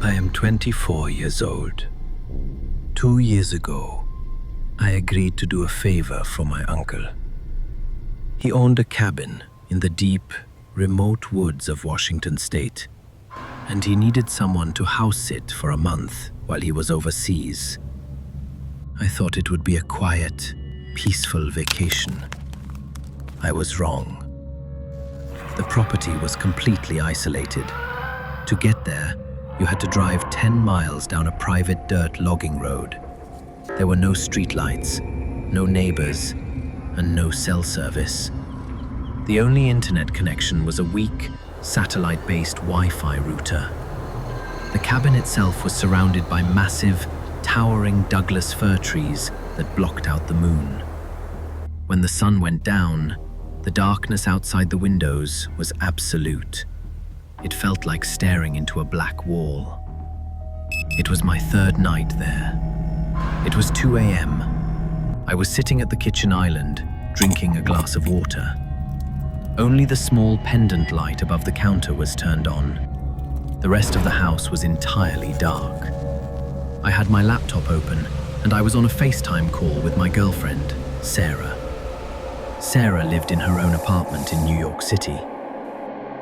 I am 24 years old. 2 years ago, I agreed to do a favor for my uncle. He owned a cabin in the deep, remote woods of Washington state, and he needed someone to house sit for a month while he was overseas. I thought it would be a quiet, peaceful vacation. I was wrong. The property was completely isolated. To get there, you had to drive 10 miles down a private dirt logging road. There were no streetlights, no neighbors, and no cell service. The only internet connection was a weak, satellite-based Wi-Fi router. The cabin itself was surrounded by massive, towering Douglas fir trees that blocked out the moon. When the sun went down, the darkness outside the windows was absolute. It felt like staring into a black wall. It was my third night there. It was 2 a.m. I was sitting at the kitchen island, drinking a glass of water. Only the small pendant light above the counter was turned on. The rest of the house was entirely dark. I had my laptop open, and I was on a FaceTime call with my girlfriend, Sarah. Sarah lived in her own apartment in New York City.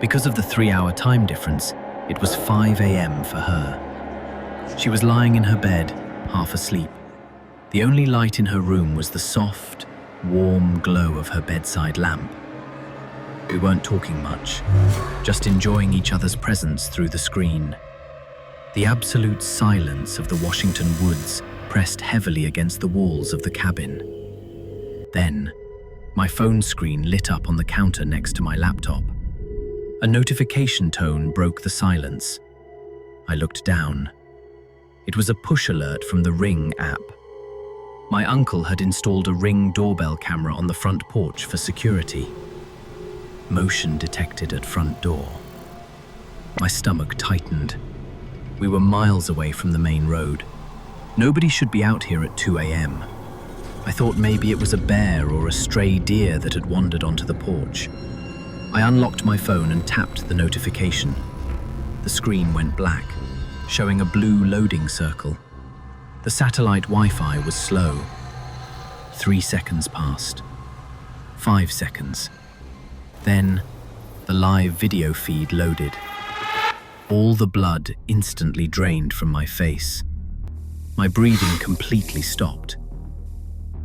Because of the 3-hour time difference, it was 5 a.m. for her. She was lying in her bed, half asleep. The only light in her room was the soft, warm glow of her bedside lamp. We weren't talking much, just enjoying each other's presence through the screen. The absolute silence of the Washington woods pressed heavily against the walls of the cabin. Then, my phone screen lit up on the counter next to my laptop. A notification tone broke the silence. I looked down. It was a push alert from the Ring app. My uncle had installed a Ring doorbell camera on the front porch for security. Motion detected at front door. My stomach tightened. We were miles away from the main road. Nobody should be out here at 2 a.m. I thought maybe it was a bear or a stray deer that had wandered onto the porch. I unlocked my phone and tapped the notification. The screen went black, showing a blue loading circle. The satellite Wi-Fi was slow. 3 seconds passed. 5 seconds. Then, the live video feed loaded. All the blood instantly drained from my face. My breathing completely stopped.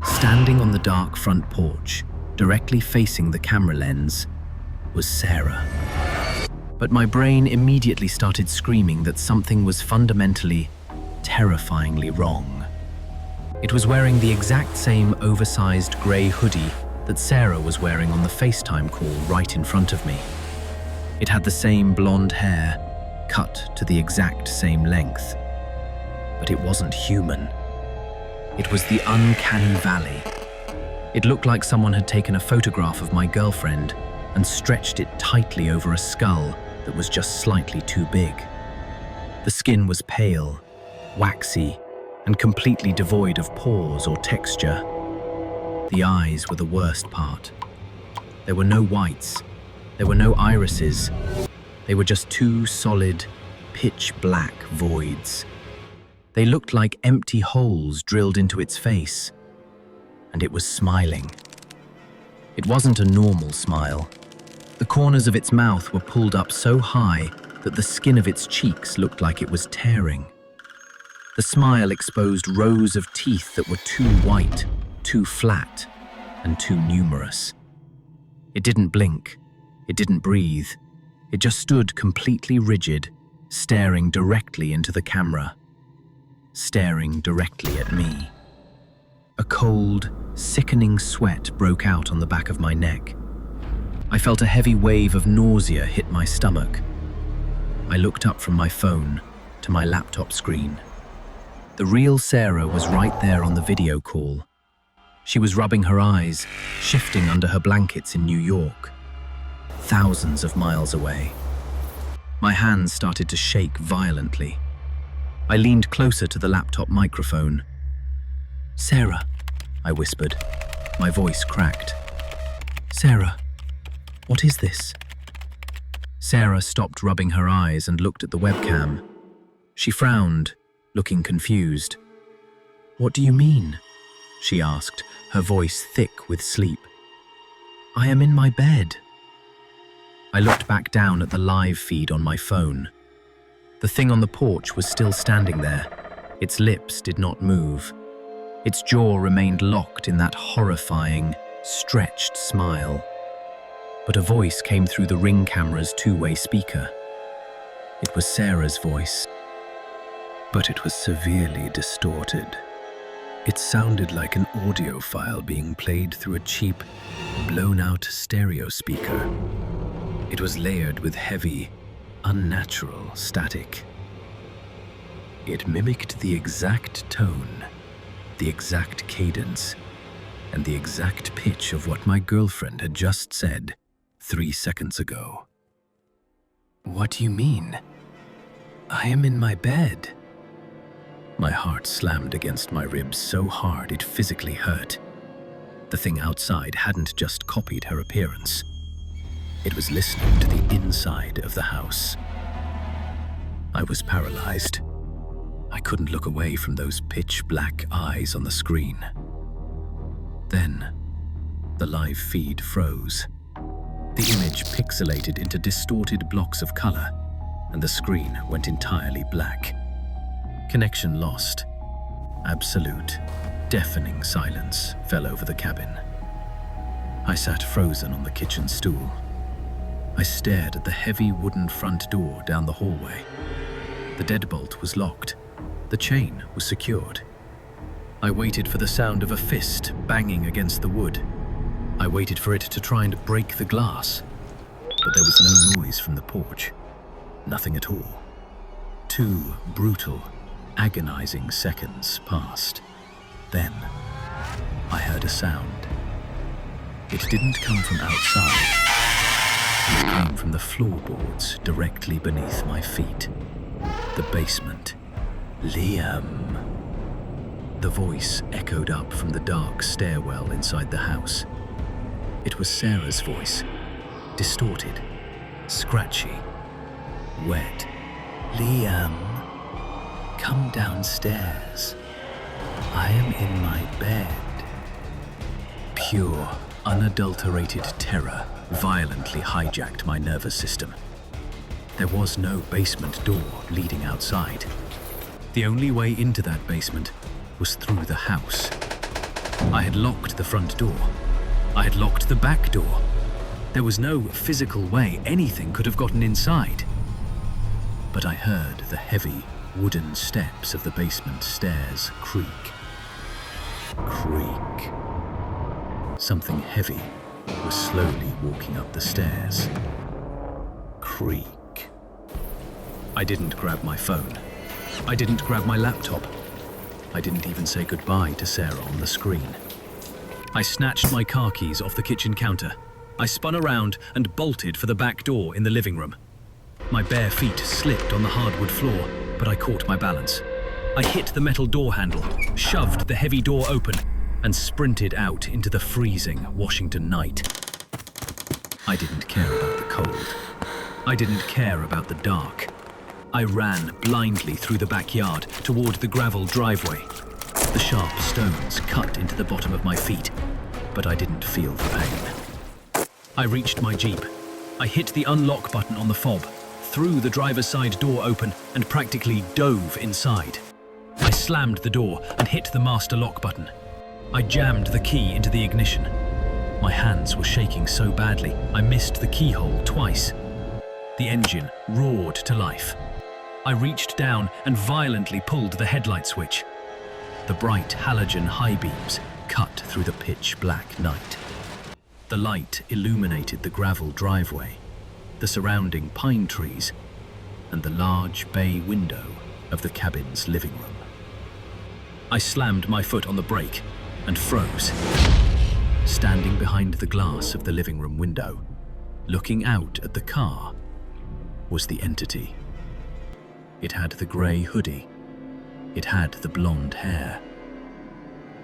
Standing on the dark front porch, directly facing the camera lens, was Sarah. But my brain immediately started screaming that something was fundamentally, terrifyingly wrong. It was wearing the exact same oversized grey hoodie that Sarah was wearing on the FaceTime call right in front of me. It had the same blonde hair, cut to the exact same length. But it wasn't human. It was the uncanny valley. It looked like someone had taken a photograph of my girlfriend and stretched it tightly over a skull that was just slightly too big. The skin was pale, waxy, and completely devoid of pores or texture. The eyes were the worst part. There were no whites. There were no irises. They were just two solid, pitch-black voids. They looked like empty holes drilled into its face. And it was smiling. It wasn't a normal smile. The corners of its mouth were pulled up so high that the skin of its cheeks looked like it was tearing. The smile exposed rows of teeth that were too white, too flat, and too numerous. It didn't blink. It didn't breathe. It just stood completely rigid, staring directly into the camera. Staring directly at me. A cold, sickening sweat broke out on the back of my neck. I felt a heavy wave of nausea hit my stomach. I looked up from my phone to my laptop screen. The real Sarah was right there on the video call. She was rubbing her eyes, shifting under her blankets in New York, thousands of miles away. My hands started to shake violently. I leaned closer to the laptop microphone. "Sarah," I whispered. My voice cracked. "Sarah, what is this?" Sarah stopped rubbing her eyes and looked at the webcam. She frowned, looking confused. "What do you mean?" she asked, her voice thick with sleep. "I am in my bed." I looked back down at the live feed on my phone. The thing on the porch was still standing there. Its lips did not move. Its jaw remained locked in that horrifying, stretched smile. But a voice came through the Ring camera's two-way speaker. It was Sarah's voice, but it was severely distorted. It sounded like an audio file being played through a cheap, blown-out stereo speaker. It was layered with heavy, unnatural static. It mimicked the exact tone, the exact cadence, and the exact pitch of what my girlfriend had just said 3 seconds ago. "What do you mean? I am in my bed." My heart slammed against my ribs so hard it physically hurt. The thing outside hadn't just copied her appearance. It was listening to the inside of the house. I was paralyzed. I couldn't look away from those pitch-black eyes on the screen. Then, the live feed froze. The image pixelated into distorted blocks of color, and the screen went entirely black. Connection lost. Absolute, deafening silence fell over the cabin. I sat frozen on the kitchen stool. I stared at the heavy wooden front door down the hallway. The deadbolt was locked. The chain was secured. I waited for the sound of a fist banging against the wood. I waited for it to try and break the glass. But there was no noise from the porch. Nothing at all. 2 brutal, agonizing seconds passed. Then, I heard a sound. It didn't come from outside. It came from the floorboards directly beneath my feet. The basement. "Liam." The voice echoed up from the dark stairwell inside the house. It was Sarah's voice, distorted, scratchy, wet. "Liam, come downstairs. I am in my bed." Pure, unadulterated terror violently hijacked my nervous system. There was no basement door leading outside. The only way into that basement was through the house. I had locked the front door. I had locked the back door. There was no physical way anything could have gotten inside. But I heard the heavy, wooden steps of the basement stairs creak. Creak. Something heavy was slowly walking up the stairs. Creak. I didn't grab my phone. I didn't grab my laptop. I didn't even say goodbye to Sarah on the screen. I snatched my car keys off the kitchen counter. I spun around and bolted for the back door in the living room. My bare feet slipped on the hardwood floor, but I caught my balance. I hit the metal door handle, shoved the heavy door open, and sprinted out into the freezing Washington night. I didn't care about the cold. I didn't care about the dark. I ran blindly through the backyard toward the gravel driveway. The sharp stones cut into the bottom of my feet, but I didn't feel the pain. I reached my Jeep. I hit the unlock button on the fob, threw the driver's side door open, and practically dove inside. I slammed the door and hit the master lock button. I jammed the key into the ignition. My hands were shaking so badly, I missed the keyhole twice. The engine roared to life. I reached down and violently pulled the headlight switch. The bright halogen high beams cut through the pitch-black night. The light illuminated the gravel driveway, the surrounding pine trees, and the large bay window of the cabin's living room. I slammed my foot on the brake and froze. Standing behind the glass of the living room window, looking out at the car, was the entity. It had the grey hoodie. It had the blonde hair.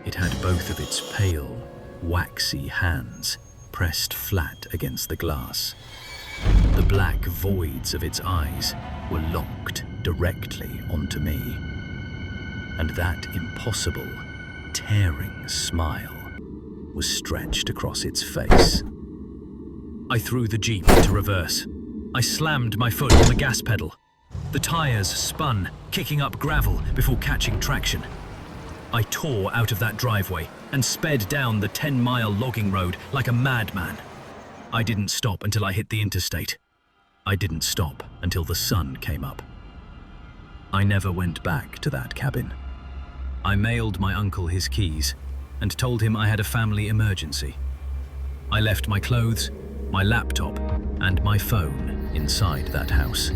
It had both of its pale, waxy hands pressed flat against the glass. The black voids of its eyes were locked directly onto me. And that impossible, tearing smile was stretched across its face. I threw the Jeep into reverse. I slammed my foot on the gas pedal. The tires spun, kicking up gravel before catching traction. I tore out of that driveway and sped down the 10-mile logging road like a madman. I didn't stop until I hit the interstate. I didn't stop until the sun came up. I never went back to that cabin. I mailed my uncle his keys and told him I had a family emergency. I left my clothes, my laptop, and my phone inside that house.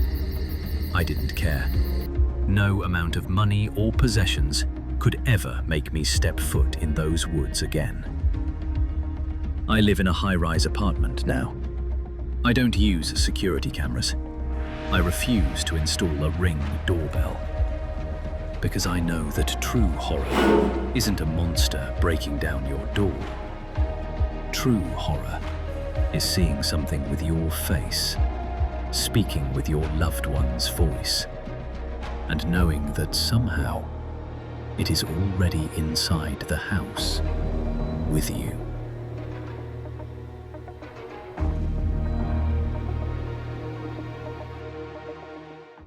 I didn't care. No amount of money or possessions could ever make me step foot in those woods again. I live in a high-rise apartment now. I don't use security cameras. I refuse to install a Ring doorbell. Because I know that true horror isn't a monster breaking down your door. True horror is seeing something with your face, speaking with your loved one's voice, and knowing that somehow it is already inside the house with you.